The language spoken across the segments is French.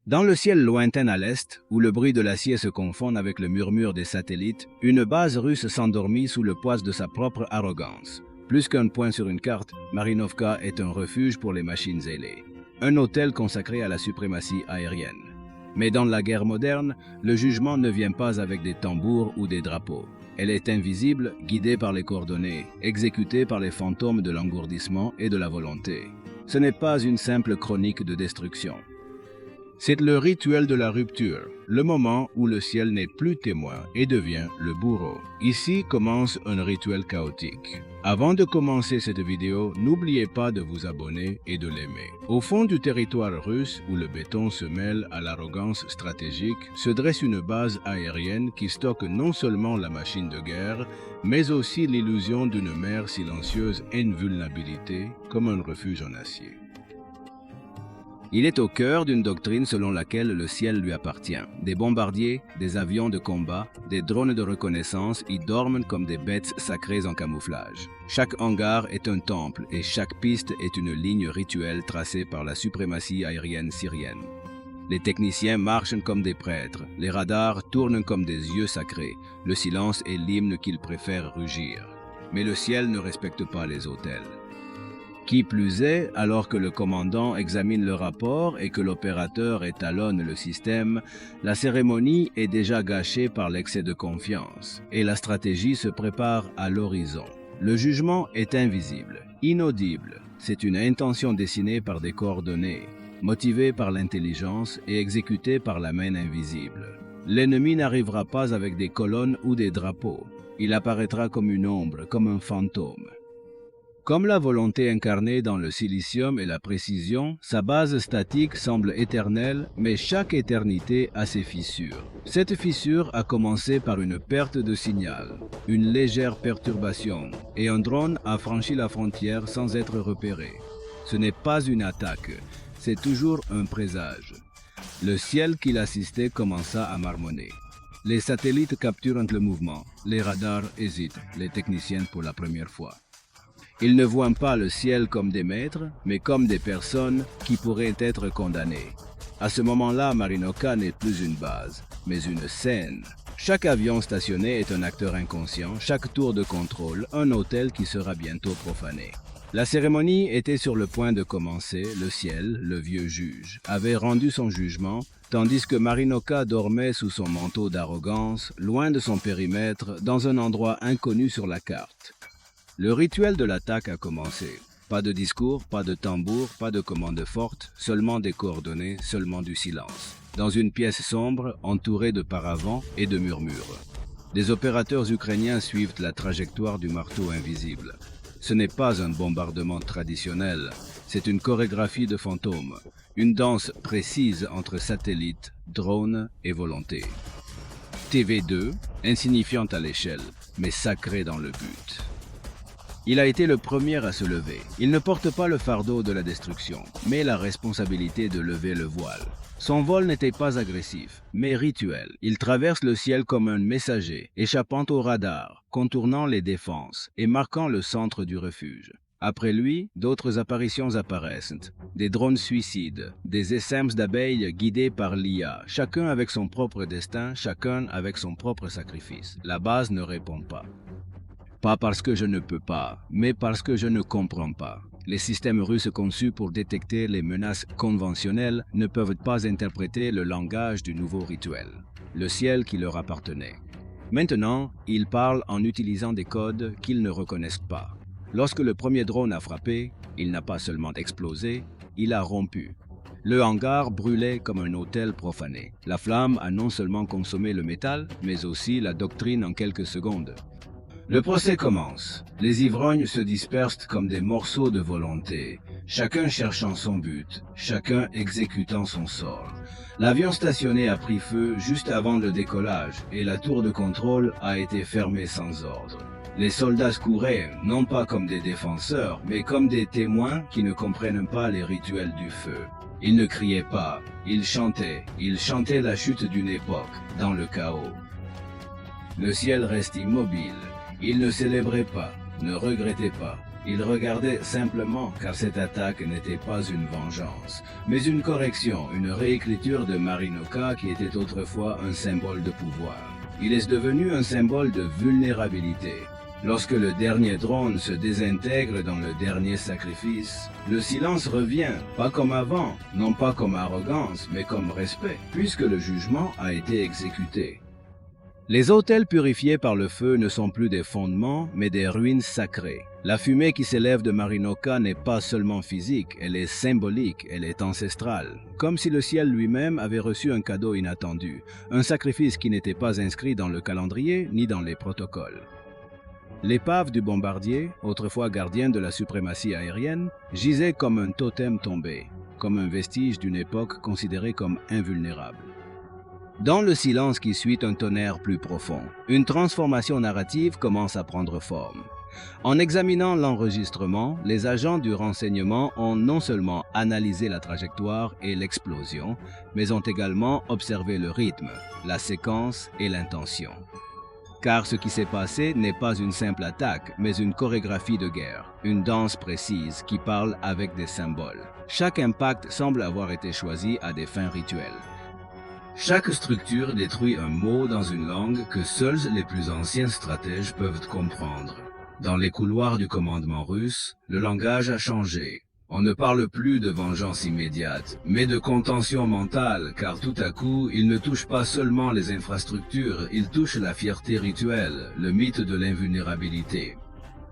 Dans le ciel lointain à l'est, où le bruit de l'acier se confond avec le murmure des satellites, une base russe s'endormit sous le poids de sa propre arrogance. Plus qu'un point sur une carte, Marinovka est un refuge pour les machines ailées. Un hôtel consacré à la suprématie aérienne. Mais dans la guerre moderne, le jugement ne vient pas avec des tambours ou des drapeaux. Elle est invisible, guidée par les coordonnées, exécutée par les fantômes de l'engourdissement et de la volonté. Ce n'est pas une simple chronique de destruction. C'est le rituel de la rupture, le moment où le ciel n'est plus témoin et devient le bourreau. Ici commence un rituel chaotique. Avant de commencer cette vidéo, n'oubliez pas de vous abonner et de l'aimer. Au fond du territoire russe, où le béton se mêle à l'arrogance stratégique, se dresse une base aérienne qui stocke non seulement la machine de guerre, mais aussi l'illusion d'une mer silencieuse invulnérabilité, comme un refuge en acier. Il est au cœur d'une doctrine selon laquelle le ciel lui appartient. Des bombardiers, des avions de combat, des drones de reconnaissance y dorment comme des bêtes sacrées en camouflage. Chaque hangar est un temple et chaque piste est une ligne rituelle tracée par la suprématie aérienne syrienne. Les techniciens marchent comme des prêtres, les radars tournent comme des yeux sacrés, le silence est l'hymne qu'ils préfèrent rugir. Mais le ciel ne respecte pas les autels. Qui plus est, alors que le commandant examine le rapport et que l'opérateur étalonne le système, la cérémonie est déjà gâchée par l'excès de confiance et la stratégie se prépare à l'horizon. Le jugement est invisible, inaudible. C'est une intention dessinée par des coordonnées, motivée par l'intelligence et exécutée par la main invisible. L'ennemi n'arrivera pas avec des colonnes ou des drapeaux. Il apparaîtra comme une ombre, comme un fantôme. Comme la volonté incarnée dans le silicium et la précision, sa base statique semble éternelle, mais chaque éternité a ses fissures. Cette fissure a commencé par une perte de signal, une légère perturbation, et un drone a franchi la frontière sans être repéré. Ce n'est pas une attaque, c'est toujours un présage. Le ciel qui l'assistait commença à marmonner. Les satellites capturent le mouvement, les radars hésitent, les techniciens pour la première fois. Ils ne voient pas le ciel comme des maîtres, mais comme des personnes qui pourraient être condamnées. À ce moment-là, Marinovka n'est plus une base, mais une scène. Chaque avion stationné est un acteur inconscient, chaque tour de contrôle, un hôtel qui sera bientôt profané. La cérémonie était sur le point de commencer, le ciel, le vieux juge, avait rendu son jugement, tandis que Marinovka dormait sous son manteau d'arrogance, loin de son périmètre, dans un endroit inconnu sur la carte. Le rituel de l'attaque a commencé. Pas de discours, pas de tambour, pas de commande forte, seulement des coordonnées, seulement du silence. Dans une pièce sombre, entourée de paravents et de murmures. Des opérateurs ukrainiens suivent la trajectoire du marteau invisible. Ce n'est pas un bombardement traditionnel, c'est une chorégraphie de fantômes, une danse précise entre satellites, drones et volonté. TV2, insignifiante à l'échelle, mais sacrée dans le but. Il a été le premier à se lever. Il ne porte pas le fardeau de la destruction, mais la responsabilité de lever le voile. Son vol n'était pas agressif, mais rituel. Il traverse le ciel comme un messager, échappant au radar, contournant les défenses et marquant le centre du refuge. Après lui, d'autres apparitions apparaissent. Des drones suicides, des essaims d'abeilles guidés par l'IA, chacun avec son propre destin, chacun avec son propre sacrifice. La base ne répond pas. Pas parce que je ne peux pas, mais parce que je ne comprends pas. Les systèmes russes conçus pour détecter les menaces conventionnelles ne peuvent pas interpréter le langage du nouveau rituel, le ciel qui leur appartenait. Maintenant, ils parlent en utilisant des codes qu'ils ne reconnaissent pas. Lorsque le premier drone a frappé, il n'a pas seulement explosé, il a rompu. Le hangar brûlait comme un hôtel profané. La flamme a non seulement consommé le métal, mais aussi la doctrine en quelques secondes. Le procès commence. Les ivrognes se dispersent comme des morceaux de volonté, chacun cherchant son but, chacun exécutant son sort. L'avion stationné a pris feu juste avant le décollage et la tour de contrôle a été fermée sans ordre. Les soldats couraient, non pas comme des défenseurs, mais comme des témoins qui ne comprennent pas les rituels du feu. Ils ne criaient pas, ils chantaient la chute d'une époque, dans le chaos. Le ciel reste immobile. Il ne célébrait pas, ne regrettait pas. Il regardait simplement car cette attaque n'était pas une vengeance, mais une correction, une réécriture de Marinoka qui était autrefois un symbole de pouvoir. Il est devenu un symbole de vulnérabilité. Lorsque le dernier drone se désintègre dans le dernier sacrifice, le silence revient, pas comme avant, non pas comme arrogance, mais comme respect, puisque le jugement a été exécuté. Les autels purifiés par le feu ne sont plus des fondements, mais des ruines sacrées. La fumée qui s'élève de Marinoka n'est pas seulement physique, elle est symbolique, elle est ancestrale. Comme si le ciel lui-même avait reçu un cadeau inattendu, un sacrifice qui n'était pas inscrit dans le calendrier ni dans les protocoles. L'épave du bombardier, autrefois gardien de la suprématie aérienne, gisait comme un totem tombé, comme un vestige d'une époque considérée comme invulnérable. Dans le silence qui suit un tonnerre plus profond, une transformation narrative commence à prendre forme. En examinant l'enregistrement, les agents du renseignement ont non seulement analysé la trajectoire et l'explosion, mais ont également observé le rythme, la séquence et l'intention. Car ce qui s'est passé n'est pas une simple attaque, mais une chorégraphie de guerre, une danse précise qui parle avec des symboles. Chaque impact semble avoir été choisi à des fins rituelles. Chaque structure détruit un mot dans une langue que seuls les plus anciens stratèges peuvent comprendre. Dans les couloirs du commandement russe, le langage a changé. On ne parle plus de vengeance immédiate, mais de contention mentale, car tout à coup, il ne touche pas seulement les infrastructures, il touche la fierté rituelle, le mythe de l'invulnérabilité.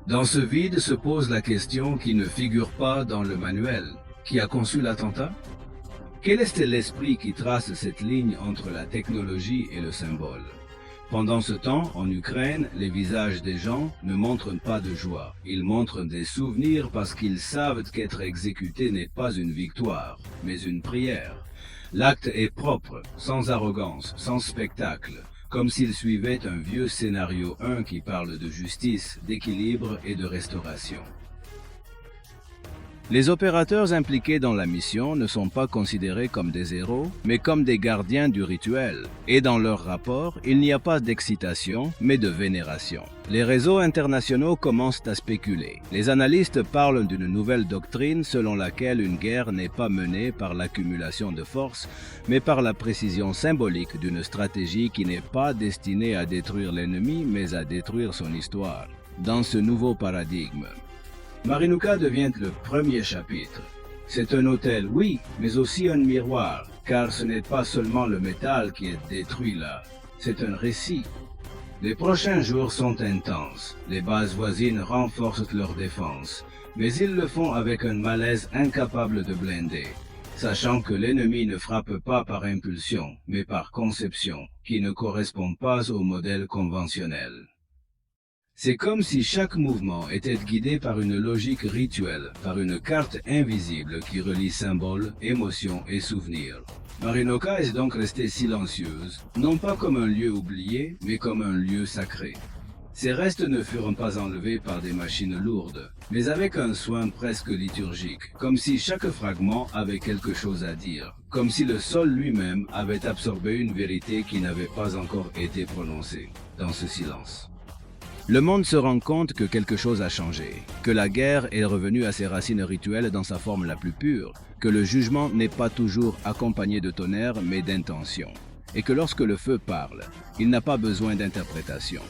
Dans ce vide se pose la question qui ne figure pas dans le manuel. Qui a conçu l'attentat? Quel est l'esprit qui trace cette ligne entre la technologie et le symbole? Pendant ce temps, en Ukraine, les visages des gens ne montrent pas de joie. Ils montrent des souvenirs parce qu'ils savent qu'être exécuté n'est pas une victoire, mais une prière. L'acte est propre, sans arrogance, sans spectacle, comme s'il suivait un vieux scénario 1 qui parle de justice, d'équilibre et de restauration. Les opérateurs impliqués dans la mission ne sont pas considérés comme des héros, mais comme des gardiens du rituel. Et dans leur rapport, il n'y a pas d'excitation, mais de vénération. Les réseaux internationaux commencent à spéculer. Les analystes parlent d'une nouvelle doctrine selon laquelle une guerre n'est pas menée par l'accumulation de forces, mais par la précision symbolique d'une stratégie qui n'est pas destinée à détruire l'ennemi, mais à détruire son histoire. Dans ce nouveau paradigme, Marinoka devient le premier chapitre. C'est un autel, oui, mais aussi un miroir, car ce n'est pas seulement le métal qui est détruit là, c'est un récit. Les prochains jours sont intenses, les bases voisines renforcent leur défense, mais ils le font avec un malaise incapable de blinder, sachant que l'ennemi ne frappe pas par impulsion, mais par conception, qui ne correspond pas au modèle conventionnel. C'est comme si chaque mouvement était guidé par une logique rituelle, par une carte invisible qui relie symboles, émotions et souvenirs. Marinoka est donc restée silencieuse, non pas comme un lieu oublié, mais comme un lieu sacré. Ces restes ne furent pas enlevés par des machines lourdes, mais avec un soin presque liturgique, comme si chaque fragment avait quelque chose à dire, comme si le sol lui-même avait absorbé une vérité qui n'avait pas encore été prononcée, dans ce silence. Le monde se rend compte que quelque chose a changé, que la guerre est revenue à ses racines rituelles dans sa forme la plus pure, que le jugement n'est pas toujours accompagné de tonnerre mais d'intention, et que lorsque le feu parle, il n'a pas besoin d'interprétation.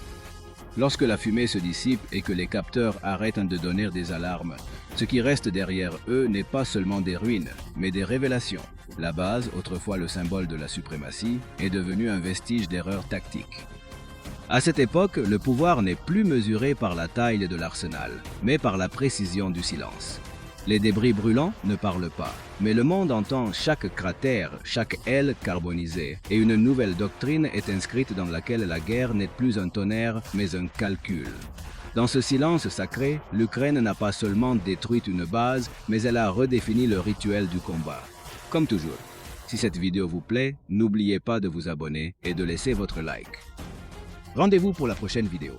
Lorsque la fumée se dissipe et que les capteurs arrêtent de donner des alarmes, ce qui reste derrière eux n'est pas seulement des ruines, mais des révélations. La base, autrefois le symbole de la suprématie, est devenue un vestige d'erreur tactique. À cette époque, le pouvoir n'est plus mesuré par la taille de l'arsenal, mais par la précision du silence. Les débris brûlants ne parlent pas, mais le monde entend chaque cratère, chaque aile carbonisée, et une nouvelle doctrine est inscrite dans laquelle la guerre n'est plus un tonnerre, mais un calcul. Dans ce silence sacré, l'Ukraine n'a pas seulement détruit une base, mais elle a redéfini le rituel du combat. Comme toujours, si cette vidéo vous plaît, n'oubliez pas de vous abonner et de laisser votre like. Rendez-vous pour la prochaine vidéo.